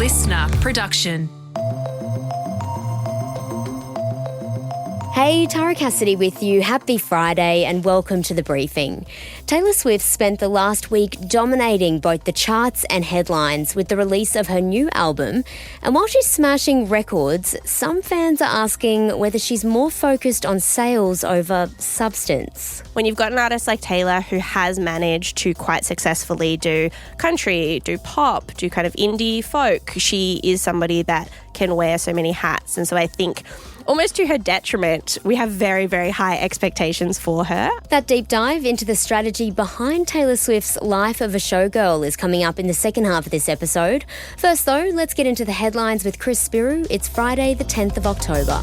LiSTNR production. Hey, Tara Cassidy with you. Happy Friday and welcome to The Briefing. Taylor Swift spent the last week dominating both the charts and headlines with the release of her new album. And while she's smashing records, some fans are asking whether she's more focused on sales over substance. When you've got an artist like Taylor who has managed to quite successfully do country, do pop, do kind of indie folk, she is somebody that can wear so many hats. And so I think almost to her detriment, we have very, very high expectations for her. That deep dive into the strategy behind Taylor Swift's life of a showgirl is coming up in the second half of this episode. First though, let's get into the headlines with Spyrou. It's Friday the 10th of October.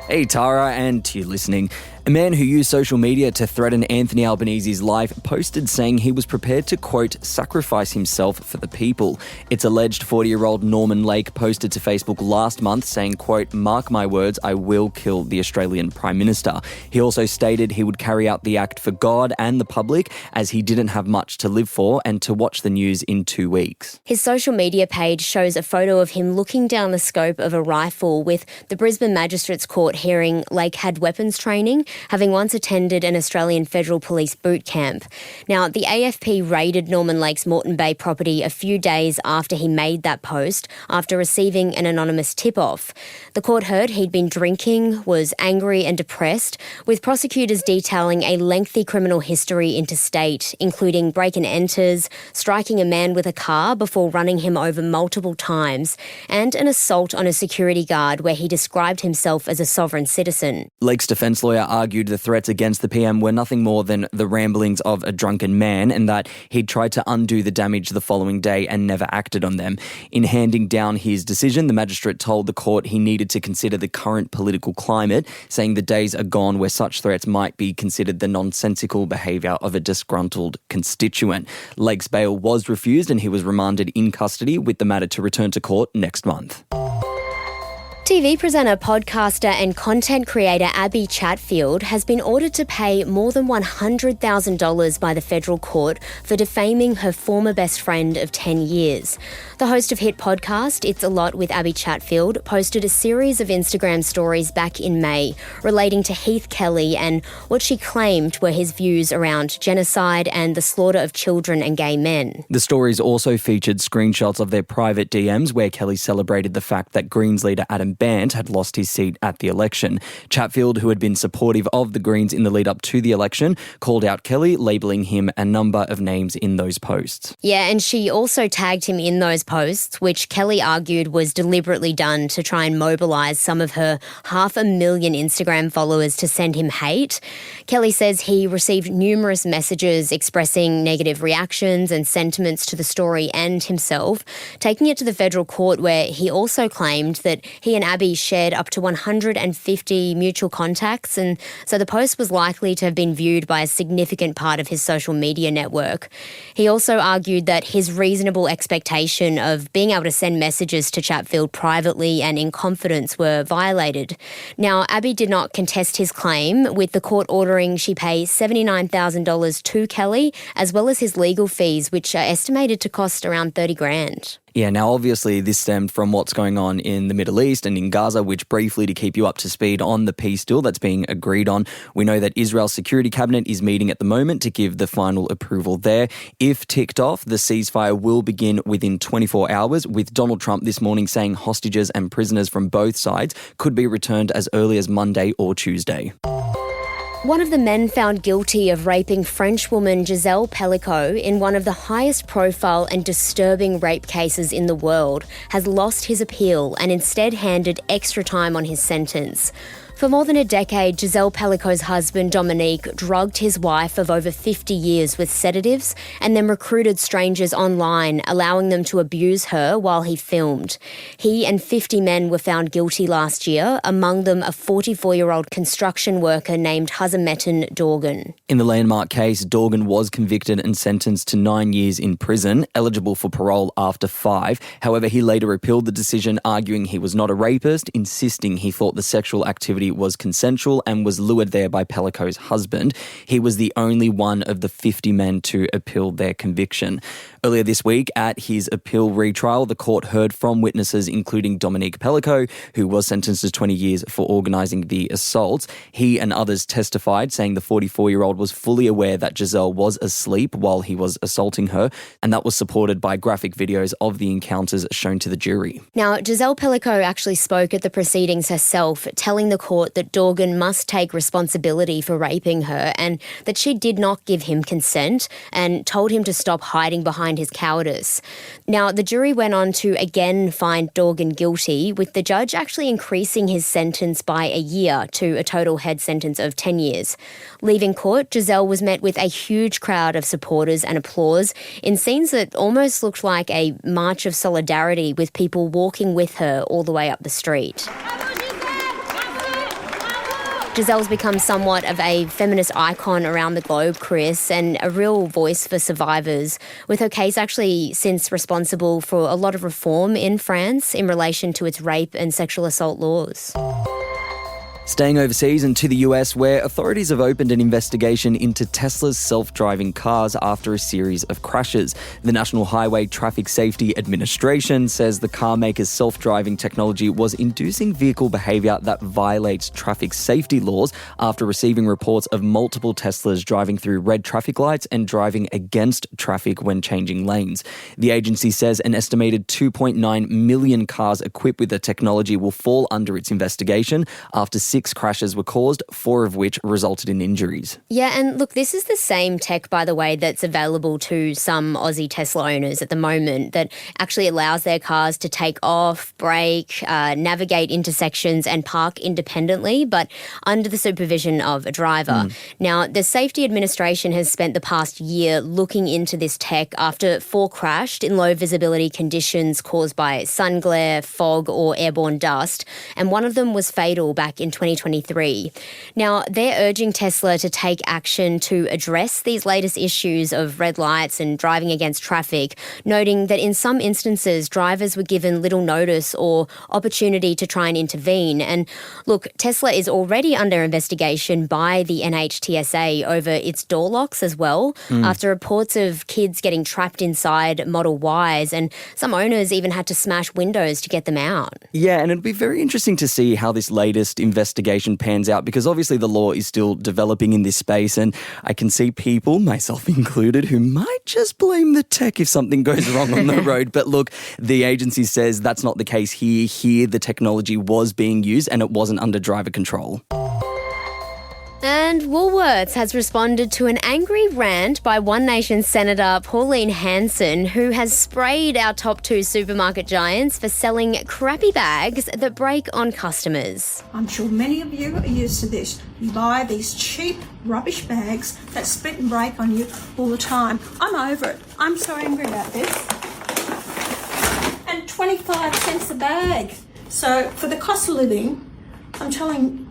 Hey Tara, and to you listening. A man who used social media to threaten Anthony Albanese's life posted saying he was prepared to, quote, sacrifice himself for the people. It's alleged 40-year-old Norman Lake posted to Facebook last month saying, quote, mark my words, I will kill the Australian Prime Minister. He also stated he would carry out the act for God and the public as he didn't have much to live for and to watch the news in 2 weeks. His social media page shows a photo of him looking down the scope of a rifle with the Brisbane Magistrates Court hearing Lake had weapons training, having once attended an Australian Federal Police boot camp. Now, the AFP raided Norman Lake's Moreton Bay property a few days after he made that post, after receiving an anonymous tip-off. The court heard he'd been drinking, was angry and depressed, with prosecutors detailing a lengthy criminal history interstate, including break-and-enters, striking a man with a car before running him over multiple times, and an assault on a security guard where he described himself as a sovereign citizen. Lake's defence lawyer argued the threats against the PM were nothing more than the ramblings of a drunken man and that he'd tried to undo the damage the following day and never acted on them. In handing down his decision, the magistrate told the court he needed to consider the current political climate, saying the days are gone where such threats might be considered the nonsensical behaviour of a disgruntled constituent. Lake's bail was refused and he was remanded in custody with the matter to return to court next month. TV presenter, podcaster and content creator Abbie Chatfield has been ordered to pay more than $100,000 by the federal court for defaming her former best friend of 10 years. The host of hit podcast It's a Lot with Abbie Chatfield posted a series of Instagram stories back in May relating to Heath Kelly and what she claimed were his views around genocide and the slaughter of children and gay men. The stories also featured screenshots of their private DMs where Kelly celebrated the fact that Greens leader Adam Band had lost his seat at the election. Chatfield, who had been supportive of the Greens in the lead up to the election, called out Kelly, labelling him a number of names in those posts. Yeah, and she also tagged him in those posts, which Kelly argued was deliberately done to try and mobilise some of her 500,000 Instagram followers to send him hate. Kelly says he received numerous messages expressing negative reactions and sentiments to the story and himself, taking it to the federal court where he also claimed that he and Abbie shared up to 150 mutual contacts, and so the post was likely to have been viewed by a significant part of his social media network. He also argued that his reasonable expectation of being able to send messages to Chatfield privately and in confidence were violated. Now, Abbie did not contest his claim, with the court ordering she pay $79,000 to Kelly, as well as his legal fees, which are estimated to cost around $30,000. Yeah, now obviously this stemmed from what's going on in the Middle East and in Gaza, which briefly to keep you up to speed on the peace deal that's being agreed on. We know that Israel's security cabinet is meeting at the moment to give the final approval there. If ticked off, the ceasefire will begin within 24 hours, with Donald Trump this morning saying hostages and prisoners from both sides could be returned as early as Monday or Tuesday. One of the men found guilty of raping French woman Gisele Pelicot in one of the highest profile and disturbing rape cases in the world has lost his appeal and instead handed extra time on his sentence. For more than a decade, Gisele Pelicot's husband, Dominique, drugged his wife of over 50 years with sedatives and then recruited strangers online, allowing them to abuse her while he filmed. He and 50 men were found guilty last year, among them a 44-year-old construction worker named Hazametin Dorgan. In the landmark case, Dorgan was convicted and sentenced to 9 years in prison, eligible for parole after 5. However, he later appealed the decision, arguing he was not a rapist, insisting he thought the sexual activity pregnancy was consensual and was lured there by Pelicot's husband. He was the only one of the 50 men to appeal their conviction. Earlier this week, at his appeal retrial, the court heard from witnesses including Dominique Pelicot, who was sentenced to 20 years for organising the assaults. He and others testified, saying the 44-year-old was fully aware that Gisele was asleep while he was assaulting her, and that was supported by graphic videos of the encounters shown to the jury. Now, Gisele Pelicot actually spoke at the proceedings herself, telling the court that Dorgan must take responsibility for raping her and that she did not give him consent and told him to stop hiding behind his cowardice. Now, the jury went on to again find Dorgan guilty, with the judge actually increasing his sentence by a year to a total head sentence of 10 years. Leaving court, Gisele was met with a huge crowd of supporters and applause in scenes that almost looked like a march of solidarity, with people walking with her all the way up the street. Gisele's become somewhat of a feminist icon around the globe, Chris, and a real voice for survivors, with her case actually since responsible for a lot of reform in France in relation to its rape and sexual assault laws. Staying overseas and to the US, where authorities have opened an investigation into Tesla's self-driving cars after a series of crashes. The National Highway Traffic Safety Administration says the car maker's self-driving technology was inducing vehicle behaviour that violates traffic safety laws after receiving reports of multiple Teslas driving through red traffic lights and driving against traffic when changing lanes. The agency says an estimated 2.9 million cars equipped with the technology will fall under its investigation after 6 crashes were caused, 4 of which resulted in injuries. Yeah, and look, this is the same tech, by the way, that's available to some Aussie Tesla owners at the moment that actually allows their cars to take off, brake, navigate intersections and park independently, but under the supervision of a driver. Now, the Safety Administration has spent the past year looking into this tech after 4 crashed in low visibility conditions caused by sun glare, fog or airborne dust, and one of them was fatal back in 2023. Now, they're urging Tesla to take action to address these latest issues of red lights and driving against traffic, noting that in some instances, drivers were given little notice or opportunity to try and intervene. And look, Tesla is already under investigation by the NHTSA over its door locks as well, after reports of kids getting trapped inside Model Ys, and some owners even had to smash windows to get them out. Yeah, and it'd be very interesting to see how this latest investigation pans out, because obviously the law is still developing in this space, and I can see people, myself included, who might just blame the tech if something goes wrong on the road. But look, the agency says that's not the case here. Here, the technology was being used and it wasn't under driver control. And Woolworths has responded to an angry rant by One Nation Senator Pauline Hanson, who has sprayed our top 2 supermarket giants for selling crappy bags that break on customers. I'm sure many of you are used to this. You buy these cheap rubbish bags that split and break on you all the time. I'm over it. I'm so angry about this. And 25 cents a bag. So for the cost of living, I'm telling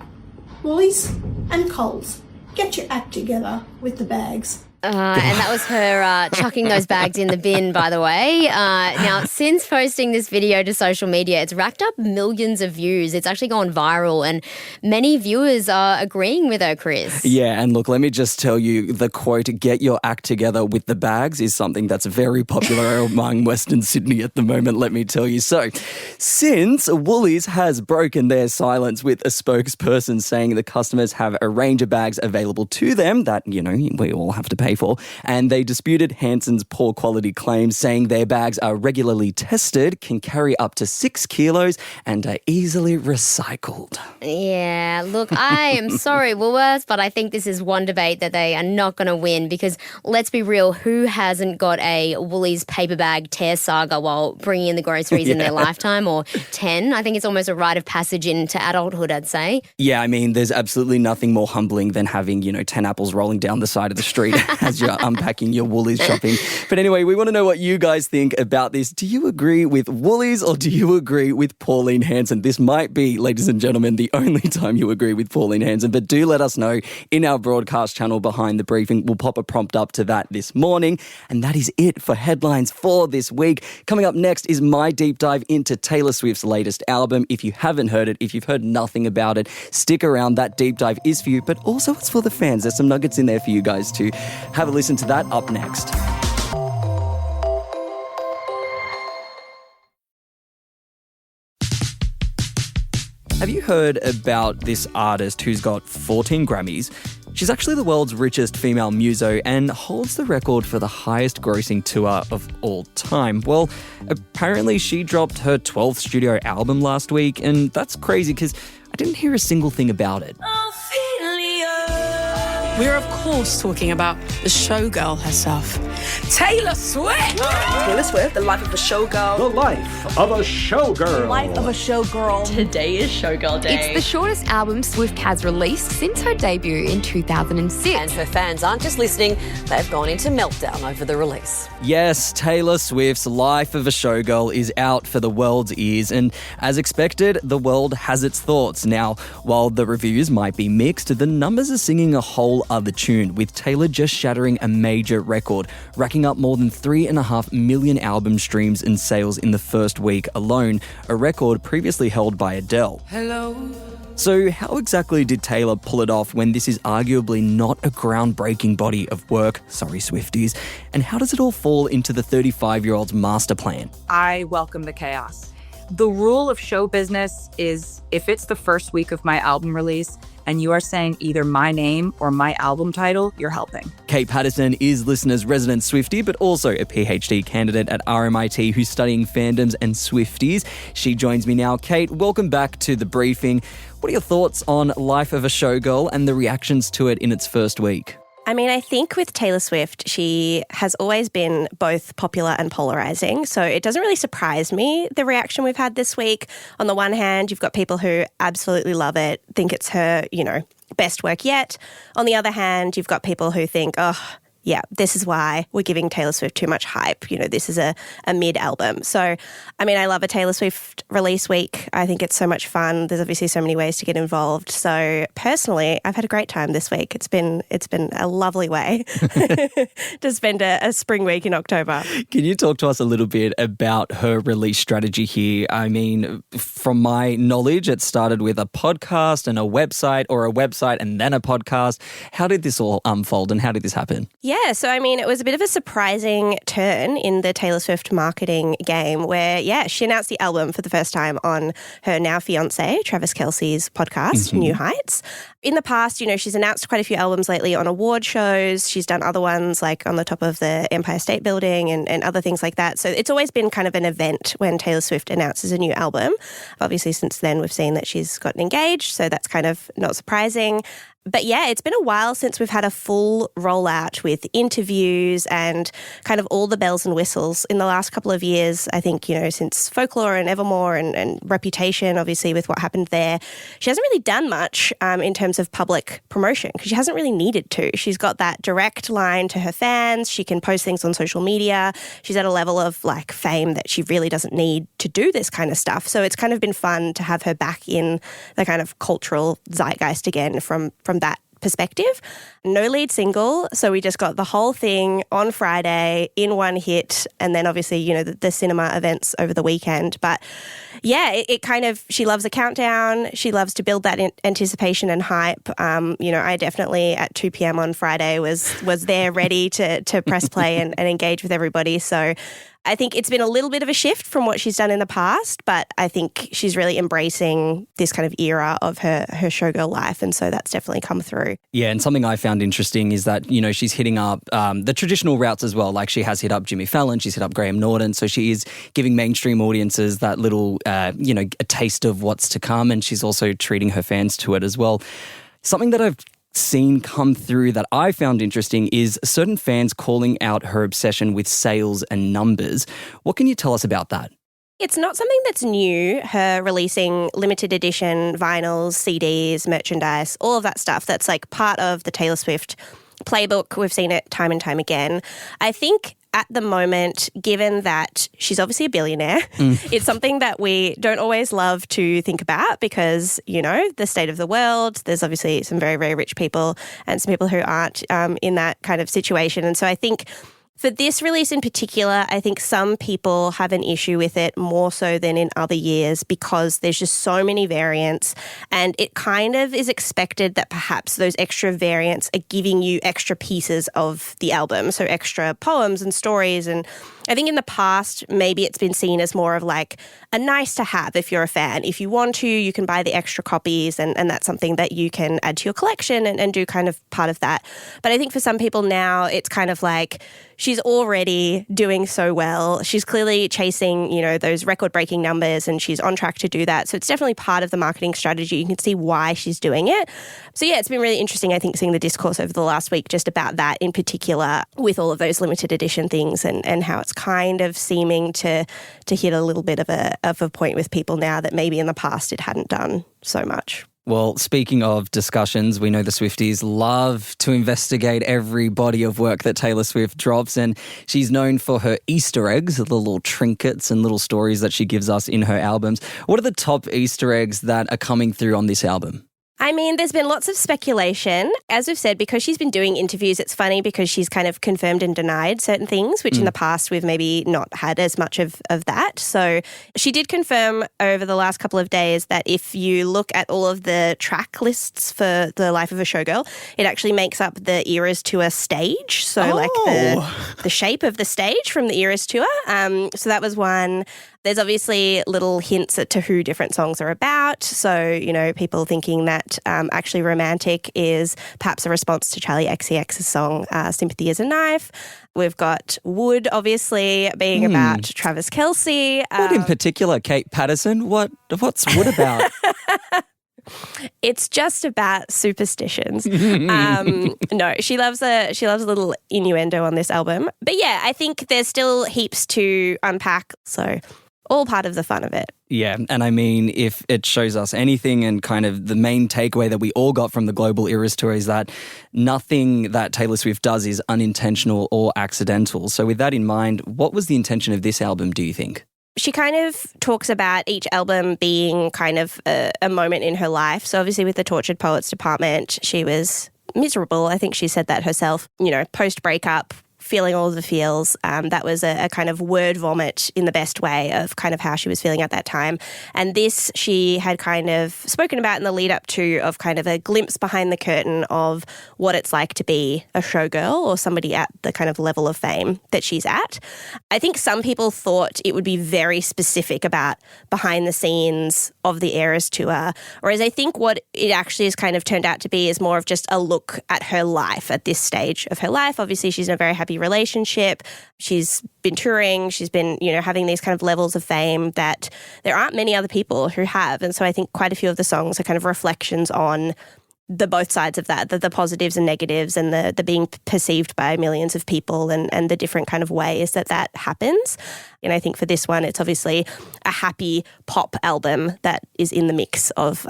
Woolies and Coles, get your act together with the bags. And that was her chucking those bags in the bin, by the way. Now, since posting this video to social media, it's racked up millions of views. It's actually gone viral, and many viewers are agreeing with her, Chris. Yeah, and look, let me just tell you, the quote, "get your act together with the bags," is something that's very popular among Western Sydney at the moment, let me tell you. So, since Woolies has broken their silence with a spokesperson saying the customers have a range of bags available to them that, you know, we all have to pay for, and they disputed Hanson's poor quality claims, saying their bags are regularly tested, can carry up to 6 kilos, and are easily recycled. Yeah, look, I am sorry, Woolworths, but I think this is one debate that they are not going to win, because let's be real, who hasn't got a Woolies paper bag tear saga while bringing in the groceries in their lifetime, or 10? I think it's almost a rite of passage into adulthood, I'd say. Yeah, I mean, there's absolutely nothing more humbling than having, 10 apples rolling down the side of the street. as you're unpacking your Woolies shopping. But anyway, we want to know what you guys think about this. Do you agree with Woolies or do you agree with Pauline Hanson? This might be, ladies and gentlemen, the only time you agree with Pauline Hanson, but do let us know in our broadcast channel Behind the Briefing. We'll pop a prompt up to that this morning. And that is it for headlines for this week. Coming up next is my deep dive into Taylor Swift's latest album. If you haven't heard it, if you've heard nothing about it, stick around. That deep dive is for you, but also it's for the fans. There's some nuggets in there for you guys to have a listen to that up next. Have you heard about this artist who's got 14 Grammys? She's actually the world's richest female muso and holds the record for the highest grossing tour of all time. Well, apparently she dropped her 12th studio album last week, and that's crazy because I didn't hear a single thing about it. We're of course talking about the showgirl herself, Taylor Swift! Taylor Swift, the life of a showgirl. The life of a showgirl. Life of a showgirl. Today is Showgirl Day. It's the shortest album Swift has released since her debut in 2006. And her fans aren't just listening, they've gone into meltdown over the release. Yes, Taylor Swift's Life of a Showgirl is out for the world's ears, and as expected, the world has its thoughts. Now, while the reviews might be mixed, the numbers are singing a whole other tune, with Taylor just shattering a major record, racking up more than 3.5 million album streams and sales in the first week alone, a record previously held by Adele. Hello. So how exactly did Taylor pull it off when this is arguably not a groundbreaking body of work? Sorry, Swifties. And how does it all fall into the 35-year-old's master plan? I welcome the chaos. The rule of show business is if it's the first week of my album release and you are saying either my name or my album title, you're helping. Kate Pattison is LiSTNR's resident Swiftie, but also a PhD candidate at RMIT who's studying fandoms and Swifties. She joins me now. Kate, welcome back to The Briefing. What are your thoughts on Life of a Showgirl and the reactions to it in its first week? I mean, I think with Taylor Swift, she has always been both popular and polarizing. So it doesn't really surprise me, the reaction we've had this week. On the one hand, you've got people who absolutely love it, think it's her, best work yet. On the other hand, you've got people who think, oh, yeah, this is why we're giving Taylor Swift too much hype. This is a mid-album. So, I mean, I love a Taylor Swift release week. I think it's so much fun. There's obviously so many ways to get involved. So, personally, I've had a great time this week. It's been a lovely way to spend a spring week in October. Can you talk to us a little bit about her release strategy here? I mean, from my knowledge, it started with a podcast and a website, or a website and then a podcast. How did this all unfold and how did this happen? Yeah, so I mean, it was a bit of a surprising turn in the Taylor Swift marketing game where, she announced the album for the first time on her now fiancé, Travis Kelce's podcast, New Heights. In the past, she's announced quite a few albums lately on award shows. She's done other ones like on the top of the Empire State Building and other things like that. So it's always been kind of an event when Taylor Swift announces a new album. Obviously, since then, we've seen that she's gotten engaged, so that's kind of not surprising. But yeah, it's been a while since we've had a full rollout with interviews and kind of all the bells and whistles. In the last couple of years, I think, since Folklore and Evermore and Reputation, obviously with what happened there, she hasn't really done much in terms of public promotion because she hasn't really needed to. She's got that direct line to her fans. She can post things on social media. She's at a level of fame that she really doesn't need to do this kind of stuff. So it's kind of been fun to have her back in the kind of cultural zeitgeist again from that perspective. No lead single, so we just got the whole thing on Friday in one hit, and then obviously, the cinema events over the weekend. But yeah, it kind of, she loves a countdown. She loves to build that anticipation and hype. I definitely at 2 p.m. on Friday was there ready to press play and engage with everybody. So I think it's been a little bit of a shift from what she's done in the past, but I think she's really embracing this kind of era of her showgirl life, and so that's definitely come through. Yeah, and something I found interesting is that, she's hitting up the traditional routes as well. Like she has hit up Jimmy Fallon, she's hit up Graham Norton, so she is giving mainstream audiences that little, a taste of what's to come, and she's also treating her fans to it as well. Something that I've seen come through that I found interesting is certain fans calling out her obsession with sales and numbers. What can you tell us about that? It's not something that's new, her releasing limited edition vinyls, CDs, merchandise, all of that stuff that's part of the Taylor Swift playbook. We've seen it time and time again. I think at the moment, given that she's obviously a billionaire, it's something that we don't always love to think about because, you know, the state of the world, there's obviously some very, very rich people and some people who aren't in that kind of situation. And so I think for this release in particular, I think some people have an issue with it more so than in other years because there's just so many variants and it kind of is expected that perhaps those extra variants are giving you extra pieces of the album, so extra poems and stories. And I think in the past, maybe it's been seen as more of like a nice to have if you're a fan. If you want to, you can buy the extra copies and that's something that you can add to your collection and do kind of part of that. But I think for some people now, it's kind of like she's already doing so well. She's clearly chasing, you know, those record-breaking numbers and she's on track to do that. So it's definitely part of the marketing strategy. You can see why she's doing it. So yeah, it's been really interesting, I think, seeing the discourse over the last week just about that in particular with all of those limited edition things and how it's kind of seeming to hit a little bit of a point with people now that maybe in the past it hadn't done so much. Well, speaking of discussions, we know the Swifties love to investigate every body of work that Taylor Swift drops, and she's known for her Easter eggs, the little trinkets and little stories that she gives us in her albums. What are the top Easter eggs that are coming through on this album? I mean, there's been lots of speculation. As we've said, because she's been doing interviews, it's funny because she's kind of confirmed and denied certain things, which in the past we've maybe not had as much of that. So she did confirm over the last couple of days that if you look at all of the track lists for The Life of a Showgirl, it actually makes up the Eras Tour stage. So like the shape of the stage from the Eras Tour. So that was one. There's obviously little hints to who different songs are about. So, you know, people thinking that Actually Romantic is perhaps a response to Charli XCX's song Sympathy is a Knife. We've got Wood, obviously, being about Travis Kelce. What in particular, Kate Pattison? What's Wood about? It's just about superstitions. No, she loves a little innuendo on this album. But yeah, I think there's still heaps to unpack. So all part of the fun of it. Yeah, and I mean, if it shows us anything and kind of the main takeaway that we all got from the Global Eras Tour is that nothing that Taylor Swift does is unintentional or accidental. So with that in mind, what was the intention of this album, do you think? She kind of talks about each album being kind of a moment in her life. So obviously with the Tortured Poets Department, she was miserable. I think she said that herself, you know, post-breakup, feeling all of the feels. That was a kind of word vomit in the best way of kind of how she was feeling at that time. And this she had kind of spoken about in the lead up to of kind of a glimpse behind the curtain of what it's like to be a showgirl or somebody at the kind of level of fame that she's at. I think some people thought it would be very specific about behind the scenes of the Eras Tour, whereas I think what it actually has kind of turned out to be is more of just a look at her life at this stage of her life. Obviously, she's in a very happy relationship. She's been touring. She's been, you know, having these kind of levels of fame that there aren't many other people who have. And so I think quite a few of the songs are kind of reflections on the both sides of that, the positives and negatives and the being perceived by millions of people and the different kind of ways that happens. And I think for this one, it's obviously a happy pop album that is in the mix of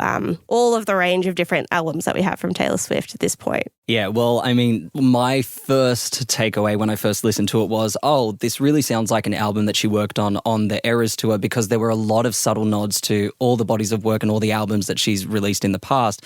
all of the range of different albums that we have from Taylor Swift at this point. Yeah, well, I mean, my first takeaway when I first listened to it was, oh, this really sounds like an album that she worked on the Eras Tour, because there were a lot of subtle nods to all the bodies of work and all the albums that she's released in the past.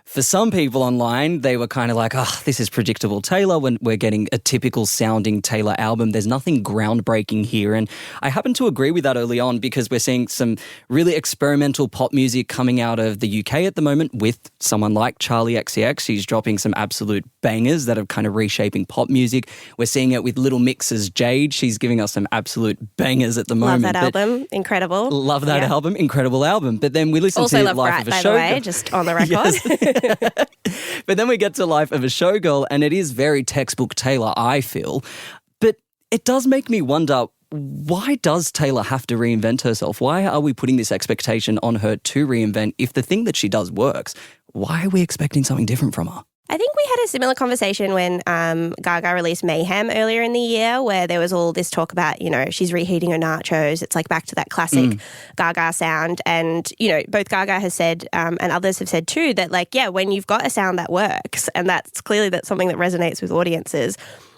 For some people online, they were kind of like, oh, this is predictable Taylor when we're getting a typical sounding Taylor album. There's nothing groundbreaking here. And I happen to agree with that early on because we're seeing some really experimental pop music coming out of the UK at the moment with someone like Charli XCX. She's dropping some absolute bangers that are kind of reshaping pop music. We're seeing it with Little Mix's Jade. She's giving us some absolute bangers at the moment. Love that album. Incredible. Love that album. Incredible album. But then we listen also to Life of a Showgirl. Also love Brat, by the way, just on the record. Yes. But then we get to Life of a Showgirl and it is very textbook Taylor, I feel. But it does make me wonder, why does Taylor have to reinvent herself? Why are we putting this expectation on her to reinvent if the thing that she does works? Why are we expecting something different from her? I think we had a similar conversation when Gaga released Mayhem earlier in the year, where there was all this talk about, she's reheating her nachos. It's like back to that classic Gaga sound. And, both Gaga has said and others have said too that, when you've got a sound that works, and that's something that resonates with audiences,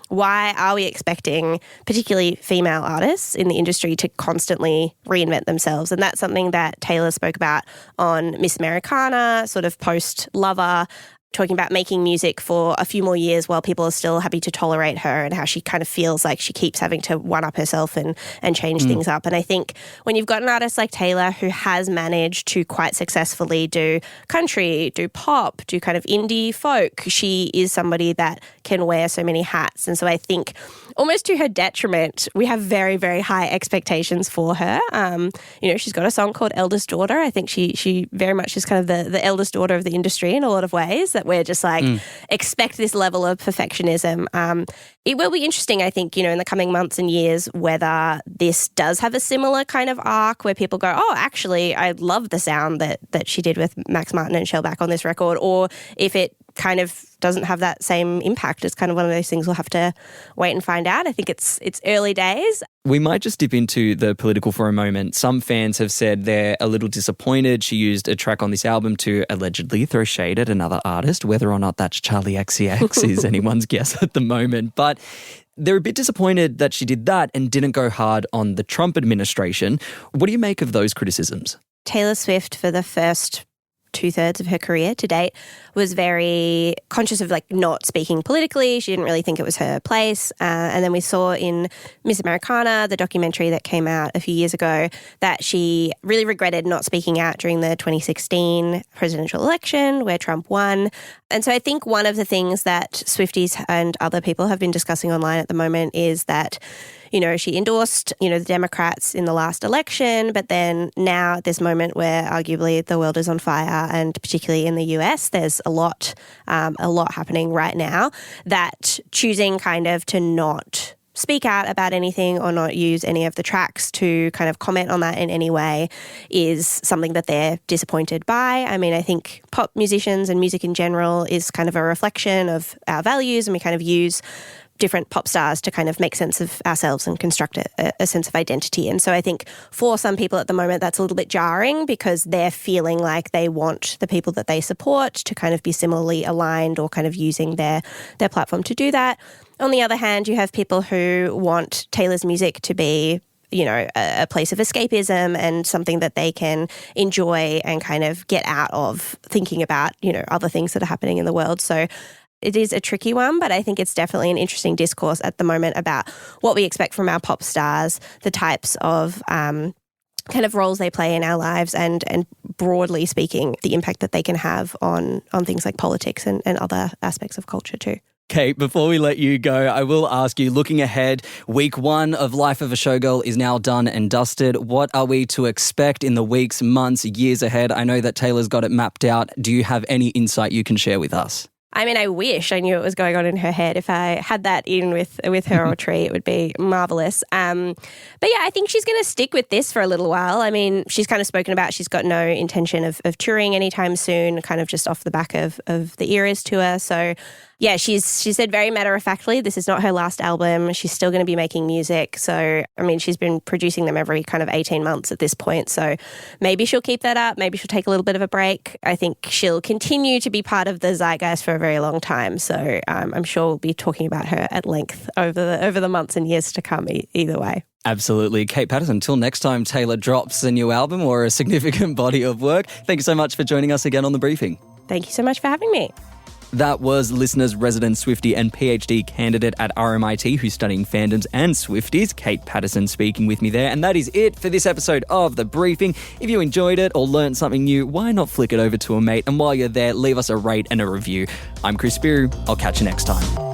why are we expecting particularly female artists in the industry to constantly reinvent themselves? And that's something that Taylor spoke about on Miss Americana, sort of post-Lover, talking about making music for a few more years while people are still happy to tolerate her, and how she kind of feels like she keeps having to one-up herself and change things up. And I think when you've got an artist like Taylor who has managed to quite successfully do country, do pop, do kind of indie folk, she is somebody that can wear so many hats. And so I think almost to her detriment, we have very, very high expectations for her. She's got a song called Eldest Daughter. I think she very much is kind of the eldest daughter of the industry in a lot of ways, that we're just expect this level of perfectionism. It will be interesting, I think, in the coming months and years, whether this does have a similar kind of arc where people go, oh, actually, I love the sound that she did with Max Martin and Shellback on this record, or if it kind of doesn't have that same impact. It's kind of one of those things we'll have to wait and find out. I think it's early days. We might just dip into the political for a moment. Some fans have said they're a little disappointed she used a track on this album to allegedly throw shade at another artist. Whether or not that's Charlie XCX is anyone's guess at the moment. But they're a bit disappointed that she did that and didn't go hard on the Trump administration. What do you make of those criticisms? Taylor Swift, for the first 2/3 of her career to date, was very conscious of not speaking politically. She didn't really think it was her place. And then we saw in Miss Americana, the documentary that came out a few years ago, that she really regretted not speaking out during the 2016 presidential election where Trump won. And so I think one of the things that Swifties and other people have been discussing online at the moment is that she endorsed, the Democrats in the last election, but then now at this moment where arguably the world is on fire, and particularly in the US, there's a lot happening right now, that choosing kind of to not speak out about anything or not use any of the tracks to kind of comment on that in any way is something that they're disappointed by. I mean, I think pop musicians and music in general is kind of a reflection of our values, and we kind of use different pop stars to kind of make sense of ourselves and construct a sense of identity. And so I think for some people at the moment, that's a little bit jarring because they're feeling like they want the people that they support to kind of be similarly aligned or kind of using their platform to do that. On the other hand, you have people who want Taylor's music to be a place of escapism and something that they can enjoy and kind of get out of thinking about, other things that are happening in the world. So it is a tricky one, but I think it's definitely an interesting discourse at the moment about what we expect from our pop stars, the types of kind of roles they play in our lives, and broadly speaking, the impact that they can have on things like politics and other aspects of culture too. Kate, before we let you go, I will ask you, looking ahead, week 1 of Life of a Showgirl is now done and dusted. What are we to expect in the weeks, months, years ahead? I know that Taylor's got it mapped out. Do you have any insight you can share with us? I mean, I wish I knew what was going on in her head. If I had that in with her or Tree, it would be marvellous. But yeah, I think she's going to stick with this for a little while. I mean, she's kind of spoken about she's got no intention of touring anytime soon, kind of just off the back of the Eras tour. So yeah, she said very matter-of-factly, this is not her last album. She's still going to be making music. So, I mean, she's been producing them every kind of 18 months at this point. So maybe she'll keep that up. Maybe she'll take a little bit of a break. I think she'll continue to be part of the zeitgeist for a very long time. So I'm sure we'll be talking about her at length over the months and years to come either way. Absolutely. Kate Pattison, until next time Taylor drops a new album or a significant body of work, thank you so much for joining us again on The Briefing. Thank you so much for having me. That was LiSTNR's resident Swiftie and PhD candidate at RMIT who's studying fandoms and Swifties, Kate Pattison, speaking with me there. And that is it for this episode of The Briefing. If you enjoyed it or learned something new, why not flick it over to a mate? And while you're there, leave us a rate and a review. I'm Spyrou. I'll catch you next time.